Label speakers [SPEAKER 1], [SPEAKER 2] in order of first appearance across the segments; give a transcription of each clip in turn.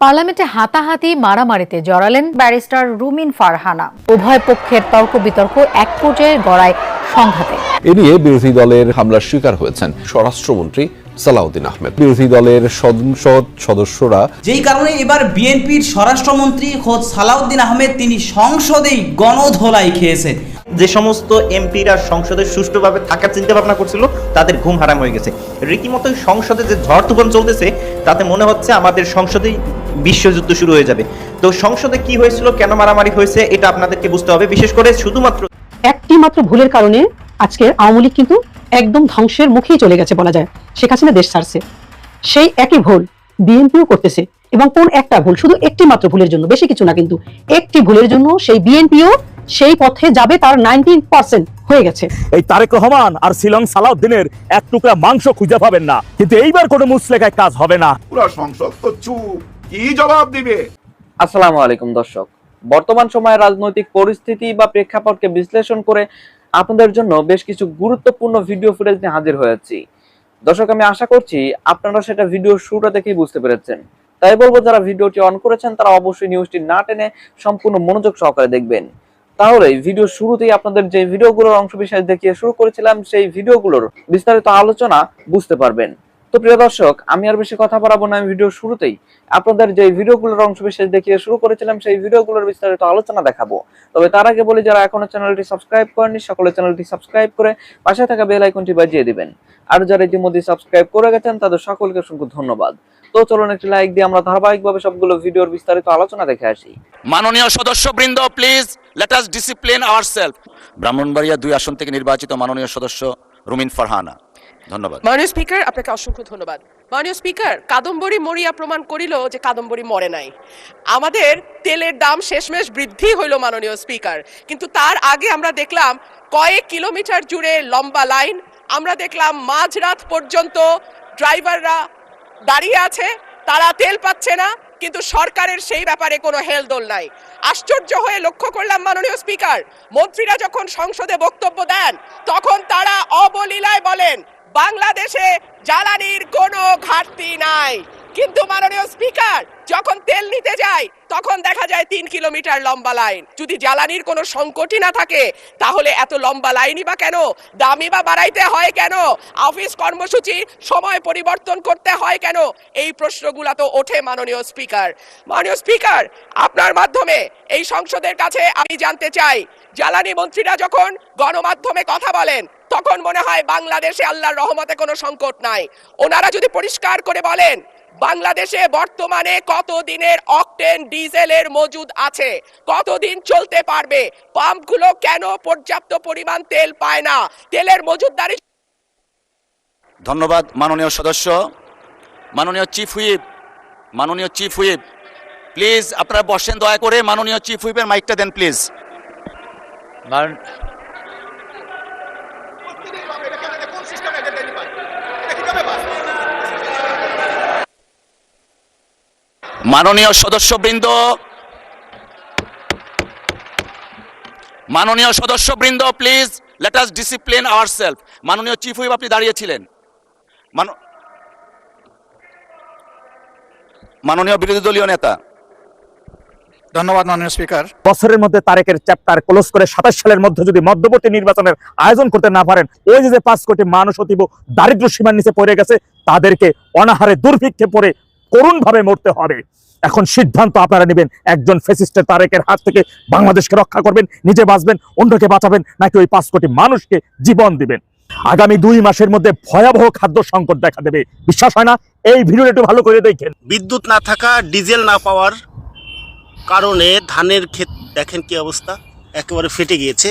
[SPEAKER 1] পার্লামেন্টে হাতাহাতি মারামারিতে জড়ালেন ব্যারিস্টার রুমিন ফারহানা। উভয় পক্ষের তর্ক বিতর্ক এক পর্যায়ে গড়ায় সংঘাতে।
[SPEAKER 2] এ নিয়ে বিরোধী দলের হামলার শিকার হয়েছেন স্বরাষ্ট্রমন্ত্রী সালাউদ্দিন আহমেদ। বিরোধী দলের সংসদ সদস্যরা
[SPEAKER 3] যেই কারণে এবার বিএনপির স্বরাষ্ট্রমন্ত্রী খোদ সালাউদ্দিন আহমেদ তিনি সংসদেই গণধোলাই খেয়েছেন।
[SPEAKER 4] যে সমস্ত এমপিরা সংসদে সুষ্ঠুভাবে থাকার চিন্তা ভাবনা করছিল তাদের ঘুম হারাম হয়ে গেছে। রীতিমতো সংসদে যে ঝড় তুফান চলতেছে তাতে মনে হচ্ছে আমাদের সংসদেই বিশ্বযুদ্ধ শুরু হয়ে যাবে। তো সংসদে কি হয়েছিল, কেন মারামারি হয়েছে, এটা আপনাদেরকে বুঝতে হবে। বিশেষ করে শুধুমাত্র
[SPEAKER 5] একটি মাত্র ভুলের কারণে আজকে আওয়ামী লীগ কিন্তু একদম ধ্বংসের মুখেই চলে গেছে বলা যায়। শেখ হাসিনা দেশ ছাড়ছে, সেই একই ভুল বিএনপিও করতেছে। এবং কোন একটা ভুল, শুধু একটি মাত্র ভুলের জন্য, বেশি কিছু না, কিন্তু একটি ভুলের জন্য সেই বিএনপিও সেই পথে যাবে, তার 90% হয়ে গেছে।
[SPEAKER 6] এই তারেক রহমান আর শিলং সালাউদ্দিনের এক টুকরা মাংস খুঁজে পাবেন না, কিন্তু এইবার কোনো মুসলেখায় কাজ হবে না।
[SPEAKER 7] পুরো সংসদ তো চুপ, কি জবাব দিবে?
[SPEAKER 8] আসসালামু আলাইকুম দর্শক, বর্তমান সময়ে রাজনৈতিক পরিস্থিতি বা প্রেক্ষাপটকে বিশ্লেষণ করে আপনাদের জন্য বেশ কিছু গুরুত্বপূর্ণ ভিডিও ফুটেজ নিয়ে হাজির হয়েছি। দর্শক, আমি আশা করছি আপনারা সেটা ভিডিও শুরুটা দেখেই বুঝতে পেরেছেন। তাই বলবো, যারা ভিডিওটি অন করেছেন তারা অবশ্যই নিউজটি না টেনে সম্পূর্ণ মনোযোগ সহকারে দেখবেন। তাহলে ভিডিও শুরুতেই আপনাদের যে ভিডিওগুলোর অংশবিশেষ দেখিয়ে শুরু করেছিলাম সেই ভিডিওগুলোর বিস্তারিত আলোচনা বুঝতে পারবেন। তো প্রিয় দর্শক, আমি আর বেশি কথা বাড়াবো না, আমি ভিডিও শুরুতেই আপনাদের যে ভিডিওগুলোর অংশবিশেষ দেখিয়ে শুরু করেছিলাম সেই ভিডিওগুলোর বিস্তারিত আলোচনা দেখাবো। তবে তার আগে বলি, যারা এখনো চ্যানেলটি সাবস্ক্রাইব করেননি সকলে চ্যানেলটি সাবস্ক্রাইব করে পাশে থাকা বেল আইকনটি বাজিয়ে দিবেন। আর যারা ইতিমধ্যে সাবস্ক্রাইব করে গেছেন তাদের সকলকে অসংখ্য ধন্যবাদ। তো চলুন একটি লাইক দিয়ে আমরা ধারাবাহিকভাবে সবগুলো ভিডিওর বিস্তারিত আলোচনা দেখে আসি।
[SPEAKER 9] মাননীয় সদস্যবৃন্দ, please let us discipline ourself. Brahmanbaria 2 আসন থেকে নির্বাচিত মাননীয় সদস্য রুমিন ফারহানা। ধন্যবাদ।
[SPEAKER 10] মাননীয় স্পিকার, আপনাকে অসংখ্য ধন্যবাদ। মাননীয় স্পিকার, কাদম্বরী মরিয়া প্রমাণ করিল যে কাদম্বরী মরে নাই। আমাদের তেলের দাম শেষমেশ বৃদ্ধি হইল মাননীয় স্পিকার, কিন্তু তার আগে আমরা দেখলাম কয়েক কিলোমিটার জুড়ে লম্বা লাইন। আমরা দেখলাম মাঝরাত পর্যন্ত ড্রাইভাররা দাঁড়িয়ে আছে, তারা তেল পাচ্ছে না, কিন্তু সরকারের সেই ব্যাপারে কোনো হেলদোল নাই। আশ্চর্য হয়ে লক্ষ্য করলাম মাননীয় স্পিকার, মন্ত্রীরা যখন সংসদে বক্তব্য দেন তখন তারা অবলীলায় বলেন বাংলাদেশে জ্বালানির কোনো ঘাটতি নাই, কিন্তু মাননীয় স্পিকার যখন তেল নিতে যায় তখন দেখা যায় 3 কিলোমিটার লম্বা লাইন। যদি জ্বালানির কোনো সংকটই না থাকে তাহলে এত লম্বা লাইনই বা কেন? দামই বা বাড়াইতে হয় কেন? অফিস কর্মসূচি সময় পরিবর্তন করতে হয় কেন? এই প্রশ্নগুলো তো ওঠে মাননীয় স্পিকার। মাননীয় স্পিকার, আপনার মাধ্যমে এই সংসদের কাছে আমি জানতে চাই, জ্বালানি মন্ত্রীরা যখন গণমাধ্যমে কথা বলেন তখন মনে হয় বাংলাদেশে আল্লাহর রহমতে কোনো সংকট নাই। ওনারা যদি পরিষ্কার করে বলেন বাংলাদেশে বর্তমানে কত দিনের অকটেন ডিজেলের মজুদ আছে, কতদিন চলতে পারবে, পাম্পগুলো কেন পর্যাপ্ত পরিমাণ তেল পায় না, তেলের মজুদদারি।
[SPEAKER 9] ধন্যবাদ মাননীয় সদস্য। মাননীয় চিফ হুইপ প্লিজ আপনারা বসেন দয়া করে। মাননীয় চিফ হুইপের মাইকটা দেন প্লিজ। মাননীয় সদস্যবৃন্দ, please let us discipline ourself. মাননীয় চিফ হুইপ, আপনি দাঁড়িয়েছিলেন। মাননীয় বিরোধী দলীয় নেতা।
[SPEAKER 7] ধন্যবাদ মাননীয় স্পিকার।
[SPEAKER 6] বছরের মধ্যে তারেকের চ্যাপ্টার ক্লোজ করে 27 সালের মধ্যে যদি মধ্যবর্তী নির্বাচনের আয়োজন করতে না পারেন, ওই যে 5 কোটি মানুষ অতীব দারিদ্র সীমার নিচে পড়ে গেছে তাদেরকে অনাহারে দুর্ভিক্ষে পড়ে করুণ ভাবে মরতে হবে। এখন সিদ্ধান্ত আপনারা নেবেন, একজন ফ্যাসিস্টের তারেকের হাত থেকে বাংলাদেশকে রক্ষা করবেন, নিজে বাঁচবেন, অন্যকে বাঁচাবেন, নাকি ওই 5 কোটি মানুষকে জীবন দিবেন। আগামী 2 মাসের মধ্যে ভয়াবহ খাদ্য সংকট দেখা দেবে। বিশ্বাস হয় না? এই ভিডিওটা একটু ভালো করে দেখেন।
[SPEAKER 11] বিদ্যুৎ না থাকা, ডিজেল না পাওয়ার কারণে ধানের ক্ষেত দেখেন কি অবস্থা, একেবারে ফেটে গিয়েছে।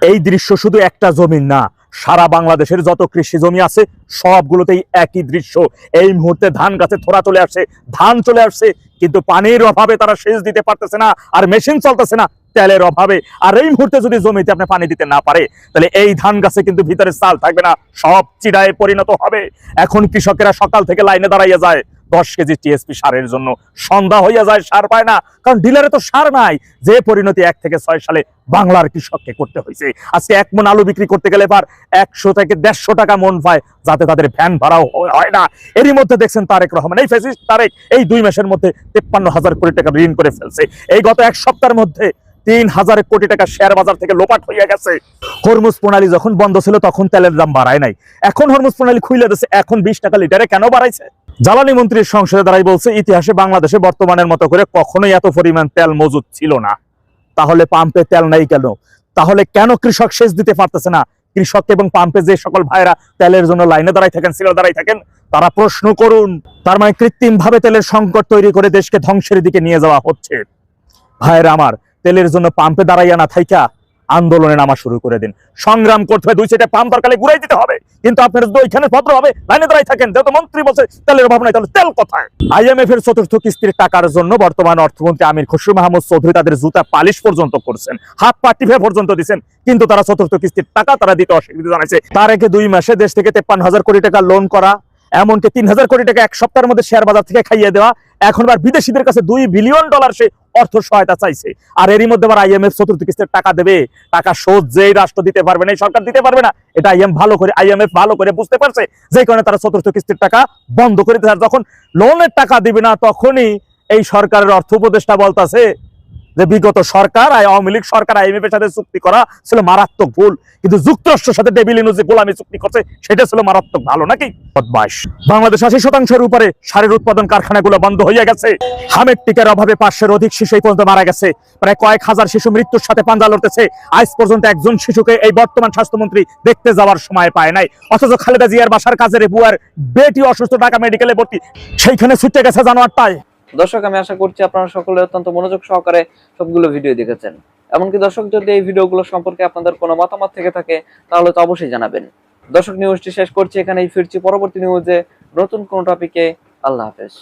[SPEAKER 6] এই দৃশ্য শুধু একটা জমি না, সারা বাংলাদেশের যত কৃষি জমি আছে সবগুলোতেই একই দৃশ্য। এই মুহূর্তে ধান গাছে থোড়া চলে আসছে, ধান চলে আসছে, কিন্তু পানির অভাবে তারা সেচ দিতে পারতেছে না, আর মেশিন চলতেছে না, তেলের অভাবে। আর এই মুহূর্তে যদি জমিতে আপনি পানি দিতে না পারে, তাহলে এই ধান গাছে কিন্তু ভিতরে চাল থাকবে না, সব চিড়ায় পরিণত হবে। এখন কৃষকেরা সকাল থেকে লাইনে দাঁড়াইয়া যায় 10 কেজি টিএসপি সারের জন্য, সন্ধ্যা হইয়া যায় সার পায় না, কারণ ডিলারে তো সার নাই। যে পরিণতি 1 থেকে 6 সালে বাংলার কৃষককে করতে হয়েছে। আজকে 1 মণ আলু বিক্রি করতে গেলে পার 100 থেকে 150 টাকা মন পায়, যাতে তাদের ভ্যান ভাড়াও হয় না। এরই মধ্যে দেখছেন তারেক রহমান, এই ফ্যাসিস্ট তারেক, এই 2 মাসের মধ্যে 53,000 কোটি টাকা ঋণ করে ফেলছে। এই গত 1 সপ্তাহের মধ্যে 3,000 কোটি টাকা শেয়ার বাজার থেকে লোপাট হয়ে গেছে। হরমুজ প্রণালী যখন বন্ধ ছিল তখন তেলের দাম বাড়ায় নাই, এখন হরমুজ প্রণালী খুলে দিয়েছে, এখন 20 টাকা লিটারে কেন বাড়াইছে? জ্বালানি মন্ত্রীর সংসদে দাঁড়াই বলছে, ইতিহাসে বাংলাদেশে বর্তমানের মতো করে কখনোই এত পরিমাণ তেল মজুদ ছিল না। তাহলে পাম্পে তেল নাই কেন? তাহলে কেন কৃষক সেচ দিতে পারতেছে না? কৃষক এবং পাম্পে যে সকল ভাইরা তেলের জন্য লাইনে দাঁড়াই থাকেন, সিলো দাঁড়াই থাকেন, তারা প্রশ্ন করুন। তার মানে কৃত্রিম ভাবে তেলের সংকট তৈরি করে দেশকে ধ্বংসের দিকে নিয়ে যাওয়া হচ্ছে। ভাইরা আমার, তেলের জন্য পাম্পে দাঁড়াইয়া না থাইকা আন্দোলনে নামা শুরু করে দিন। সংগ্রাম করতে হবে, 2 সাইডে পাম্প দরকারে ঘুরাই দিতে হবে। কিন্তু আপনারা যদি ওইখানে ভদ্র হবে লাইনে দাঁড়াই থাকেন, যেহেতু মন্ত্রী বলছে তেলের অভাব নাই, তাহলে তেল কোথায়? IMF এর 4র্থ কিস্তির টাকার জন্য বর্তমান অর্থমন্ত্রী আমির খসরু মাহমুদ চৌধুরী তাদের জুতা পালিশ পর্যন্ত করছেন, হাত পা টিপে পর্যন্ত দিচ্ছেন, কিন্তু তারা 4র্থ কিস্তির টাকা তারা দিতে অস্বীকৃতি জানাইছে। তার আগে 2 মাসে দেশ থেকে 53,000 কোটি টাকা লোন করা, এমনকি 3,000 কোটি টাকা 1 সপ্তাহের মধ্যে শেয়ার বাজার থেকে খাইয়ে দেওয়া, এখন আবার বিদেশিদের কাছে $2 বিলিয়ন সে অর্থ সহায়তা চাইছে। আর এরই মধ্যে আবার IMF 4র্থ কিস্তির টাকা দেবে, টাকা শোধ যেই রাষ্ট্র দিতে পারবে না, এই সরকার দিতে পারবে না, এটা IMF ভালো করে বুঝতে পারছে, যে কারণে তারা 4র্থ কিস্তির টাকা বন্ধ করে দিতে। যখন লোনের টাকা দিবে না, তখনই এই সরকারের অর্থ উপদেষ্টা বলতাছে যে বিগত সরকার, আওয়ামী লীগ সরকার IMF এর সাথে চুক্তি করা ছিল মারাত্মক ভুল, কিন্তু যুক্তরাষ্ট্রের সাথে ডেভিল ইনুজি গোলামি চুক্তি করছে, সেটা ছিল মারাত্মক ভালো। নাকি বাংলাদেশ 80% উপরে সারের উৎপাদন কারখানাগুলো বন্ধ হয়ে গেছে। হামের টিকার অভাবে 500-এর অধিক শিশু এই পর্যন্ত মারা গেছে, প্রায় কয়েক হাজার শিশু মৃত্যুর সাথে পাঞ্জা লড়তেছে। আজ পর্যন্ত একজন শিশুকে এই বর্তমান স্বাস্থ্যমন্ত্রী দেখতে যাওয়ার সময় পায় নাই, অথচ খালেদা জিয়ার বাসার কাজের বুয়ার বেটি অসুস্থ, ঢাকা মেডিকেলে ভর্তি, সেইখানে ছুটে গেছে জানোয়ারটায়।
[SPEAKER 8] দর্শক, আমি আশা করছি আপনারা সকলে অত্যন্ত মনোযোগ সহকারে সবগুলো ভিডিও দেখেছেন। এমনকি দর্শক, যদি এই ভিডিওগুলো সম্পর্কে আপনাদের কোনো মতামত থেকে থাকে তাহলে তো অবশ্যই জানাবেন। দর্শক, নিউজটি শেষ করছি এখানেই, ফিরছি পরবর্তী নিউজে নতুন কোনো টপিকে। আল্লাহ হাফেজ।